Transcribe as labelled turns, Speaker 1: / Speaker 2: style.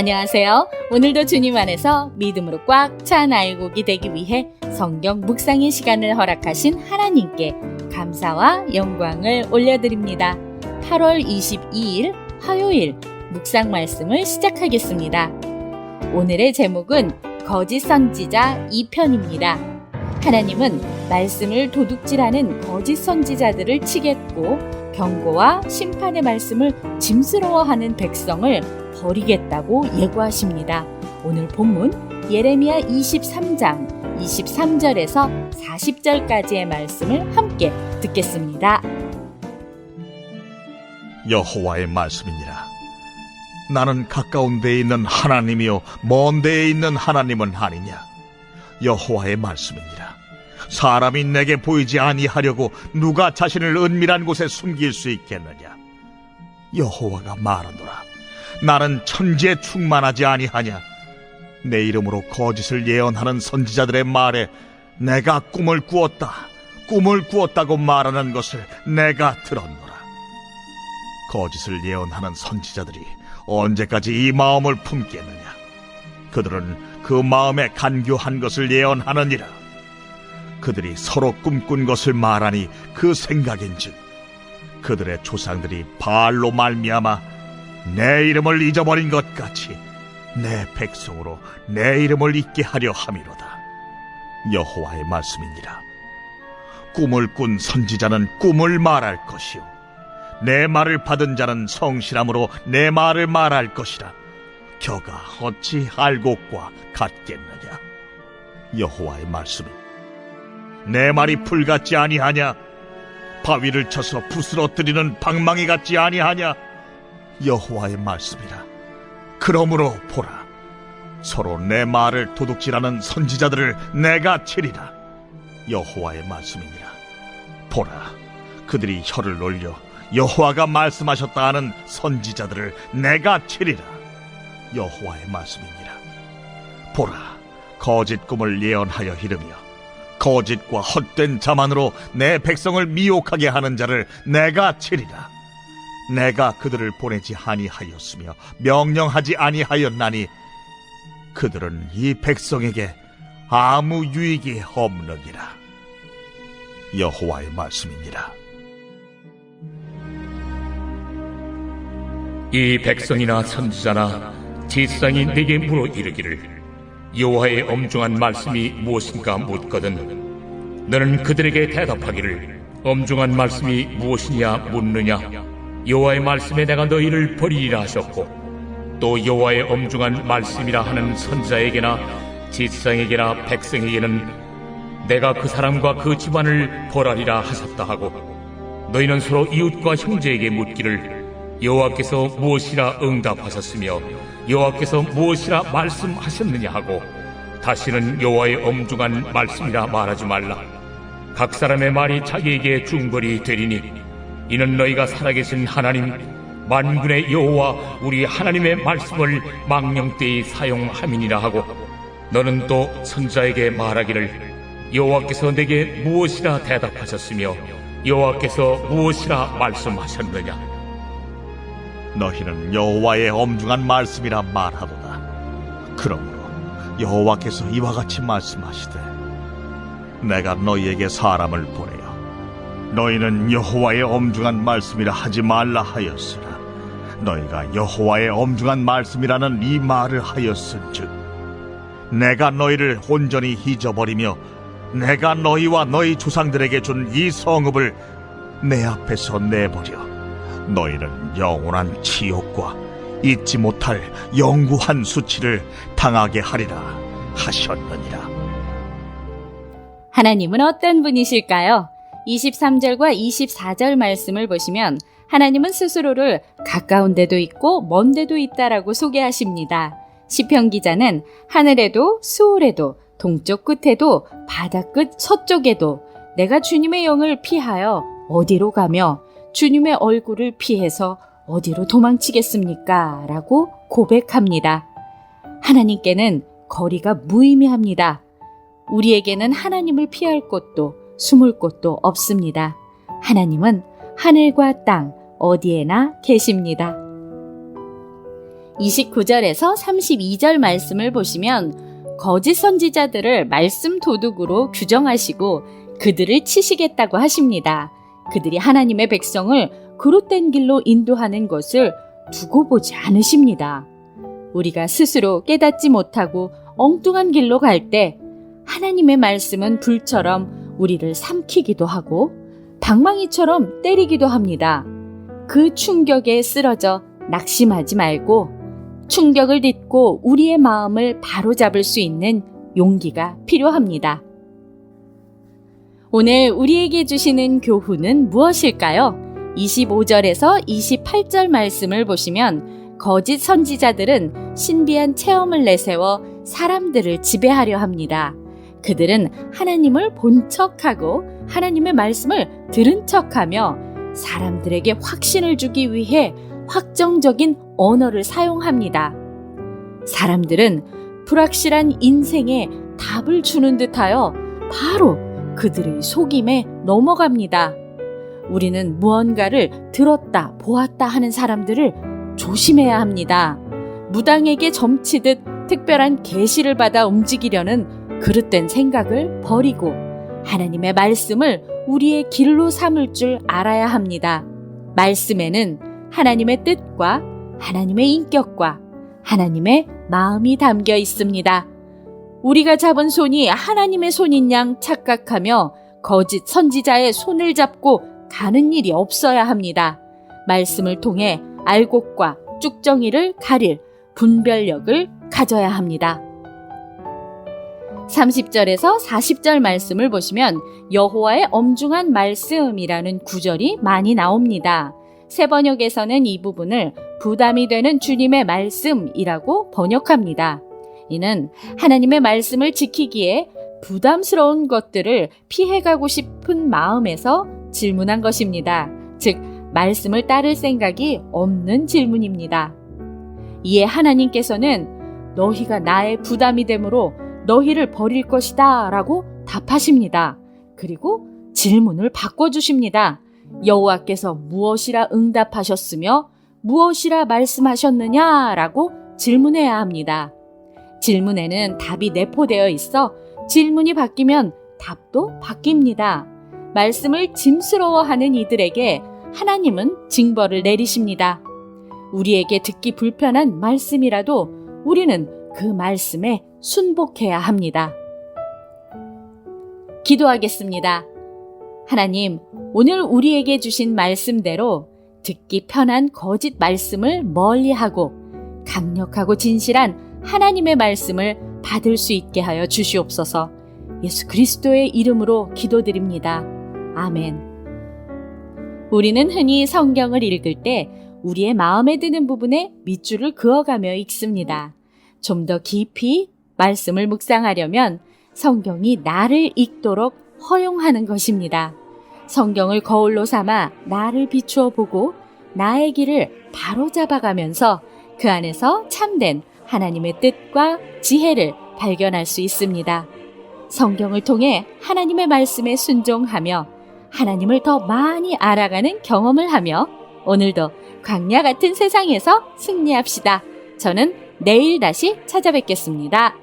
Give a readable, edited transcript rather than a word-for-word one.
Speaker 1: 안녕하세요. 오늘도 주님 안에서 믿음으로 꽉 찬 알곡이 되기 위해 성경 묵상의 시간을 허락하신 하나님께 감사와 영광을 올려드립니다. 8월 22일 화요일 묵상 말씀을 시작하겠습니다. 오늘의 제목은 거짓 선지자 2편입니다. 하나님은 말씀을 도둑질하는 거짓 선지자들을 치겠고 경고와 심판의 말씀을 짐스러워하는 백성을 버리겠다고 예고하십니다. 오늘 본문 예레미야 23장 23절에서 40절까지의 말씀을 함께 듣겠습니다.
Speaker 2: 여호와의 말씀이니라. 나는 가까운 데에 있는 하나님이요 먼 데에 있는 하나님은 아니냐. 여호와의 말씀이니라. 사람이 내게 보이지 아니하려고 누가 자신을 은밀한 곳에 숨길 수 있겠느냐. 여호와가 말하노라. 나는 천지에 충만하지 아니하냐. 내 이름으로 거짓을 예언하는 선지자들의 말에 내가 꿈을 꾸었다고 말하는 것을 내가 들었노라. 거짓을 예언하는 선지자들이 언제까지 이 마음을 품겠느냐. 그들은 그 마음에 간교한 것을 예언하느니라. 그들이 서로 꿈꾼 것을 말하니 그 생각인즉 그들의 조상들이 바알로 말미암아 내 이름을 잊어버린 것 같이 내 백성으로 내 이름을 잊게 하려 함이로다. 여호와의 말씀이니라. 꿈을 꾼 선지자는 꿈을 말할 것이요 내 말을 받은 자는 성실함으로 내 말을 말할 것이라. 겨가 어찌 알곡과 같겠느냐. 여호와의 말씀이 내 말이 풀 같지 아니하냐. 바위를 쳐서 부스러뜨리는 방망이 같지 아니하냐. 여호와의 말씀이라. 그러므로 보라, 서로 내 말을 도둑질하는 선지자들을 내가 치리라. 여호와의 말씀이니라. 보라, 그들이 혀를 올려 여호와가 말씀하셨다 하는 선지자들을 내가 치리라. 여호와의 말씀이니라. 보라, 거짓 꿈을 예언하여 이르며 거짓과 헛된 자만으로 내 백성을 미혹하게 하는 자를 내가 치리라. 내가 그들을 보내지 아니하였으며 명령하지 아니하였나니 그들은 이 백성에게 아무 유익이 없느니라. 여호와의 말씀이니라.
Speaker 3: 이 백성이나 선지자나 지상이 내게 물어 이르기를 여호와의 엄중한 말씀이 무엇인가 묻거든 너는 그들에게 대답하기를 엄중한 말씀이 무엇이냐 묻느냐. 여호와의 말씀에 내가 너희를 버리리라 하셨고 또 여호와의 엄중한 말씀이라 하는 선지자에게나 지상에게나 백성에게는 내가 그 사람과 그 집안을 벌하리라 하셨다 하고 너희는 서로 이웃과 형제에게 묻기를 여호와께서 무엇이라 응답하셨으며 여호와께서 무엇이라 말씀하셨느냐 하고 다시는 여호와의 엄중한 말씀이라 말하지 말라. 각 사람의 말이 자기에게 중벌이 되리니 이는 너희가 살아계신 하나님 만군의 여호와 우리 하나님의 말씀을 망령되이 사용함이니라 하고 너는 또 선지자에게 말하기를 여호와께서 내게 무엇이라 대답하셨으며 여호와께서 무엇이라 말씀하셨느냐.
Speaker 2: 너희는 여호와의 엄중한 말씀이라 말하도다. 그러므로 여호와께서 이와 같이 말씀하시되 내가 너희에게 사람을 보내어 너희는 여호와의 엄중한 말씀이라 하지 말라 하였으나 너희가 여호와의 엄중한 말씀이라는 이 말을 하였은즉 내가 너희를 온전히 잊어버리며 내가 너희와 너희 조상들에게 준 이 성읍을 내 앞에서 내버려 너희는 영원한 지옥과 잊지 못할 영구한 수치를 당하게 하리라 하셨느니라.
Speaker 1: 하나님은 어떤 분이실까요? 23절과 24절 말씀을 보시면 하나님은 스스로를 가까운 데도 있고 먼 데도 있다라고 소개하십니다. 시편 기자는 하늘에도 수월에도 동쪽 끝에도 바다 끝 서쪽에도 내가 주님의 영을 피하여 어디로 가며 주님의 얼굴을 피해서 어디로 도망치겠습니까? 라고 고백합니다. 하나님께는 거리가 무의미합니다. 우리에게는 하나님을 피할 곳도 숨을 곳도 없습니다. 하나님은 하늘과 땅 어디에나 계십니다. 29절에서 32절 말씀을 보시면 거짓 선지자들을 말씀 도둑으로 규정하시고 그들을 치시겠다고 하십니다. 그들이 하나님의 백성을 그릇된 길로 인도하는 것을 두고 보지 않으십니다. 우리가 스스로 깨닫지 못하고 엉뚱한 길로 갈 때 하나님의 말씀은 불처럼 우리를 삼키기도 하고 방망이처럼 때리기도 합니다. 그 충격에 쓰러져 낙심하지 말고 충격을 딛고 우리의 마음을 바로잡을 수 있는 용기가 필요합니다. 오늘 우리에게 주시는 교훈은 무엇일까요? 25절에서 28절 말씀을 보시면 거짓 선지자들은 신비한 체험을 내세워 사람들을 지배하려 합니다. 그들은 하나님을 본 척하고 하나님의 말씀을 들은 척하며 사람들에게 확신을 주기 위해 확정적인 언어를 사용합니다. 사람들은 불확실한 인생에 답을 주는 듯하여 바로 그들의 속임에 넘어갑니다. 우리는 무언가를 들었다 보았다 하는 사람들을 조심해야 합니다. 무당에게 점치듯 특별한 계시를 받아 움직이려는 그릇된 생각을 버리고 하나님의 말씀을 우리의 길로 삼을 줄 알아야 합니다. 말씀에는 하나님의 뜻과 하나님의 인격과 하나님의 마음이 담겨 있습니다. 우리가 잡은 손이 하나님의 손인 양 착각하며 거짓 선지자의 손을 잡고 가는 일이 없어야 합니다. 말씀을 통해 알곡과 쭉정이를 가릴 분별력을 가져야 합니다. 30절에서 40절 말씀을 보시면 여호와의 엄중한 말씀이라는 구절이 많이 나옵니다. 새 번역에서는 이 부분을 부담이 되는 주님의 말씀이라고 번역합니다. 이는 하나님의 말씀을 지키기에 부담스러운 것들을 피해가고 싶은 마음에서 질문한 것입니다. 즉, 말씀을 따를 생각이 없는 질문입니다. 이에 하나님께서는 너희가 나의 부담이 되므로 너희를 버릴 것이다 라고 답하십니다. 그리고 질문을 바꿔주십니다. 여호와께서 무엇이라 응답하셨으며 무엇이라 말씀하셨느냐 라고 질문해야 합니다. 질문에는 답이 내포되어 있어 질문이 바뀌면 답도 바뀝니다. 말씀을 짐스러워하는 이들에게 하나님은 징벌을 내리십니다. 우리에게 듣기 불편한 말씀이라도 우리는 그 말씀에 순복해야 합니다. 기도하겠습니다. 하나님, 오늘 우리에게 주신 말씀대로 듣기 편한 거짓 말씀을 멀리하고 강력하고 진실한 하나님의 말씀을 받을 수 있게 하여 주시옵소서. 예수 그리스도의 이름으로 기도드립니다. 아멘. 우리는 흔히 성경을 읽을 때 우리의 마음에 드는 부분에 밑줄을 그어가며 읽습니다. 좀 더 깊이 말씀을 묵상하려면 성경이 나를 읽도록 허용하는 것입니다. 성경을 거울로 삼아 나를 비추어 보고 나의 길을 바로잡아가면서 그 안에서 참된 하나님의 뜻과 지혜를 발견할 수 있습니다. 성경을 통해 하나님의 말씀에 순종하며 하나님을 더 많이 알아가는 경험을 하며 오늘도 광야 같은 세상에서 승리합시다. 저는 내일 다시 찾아뵙겠습니다.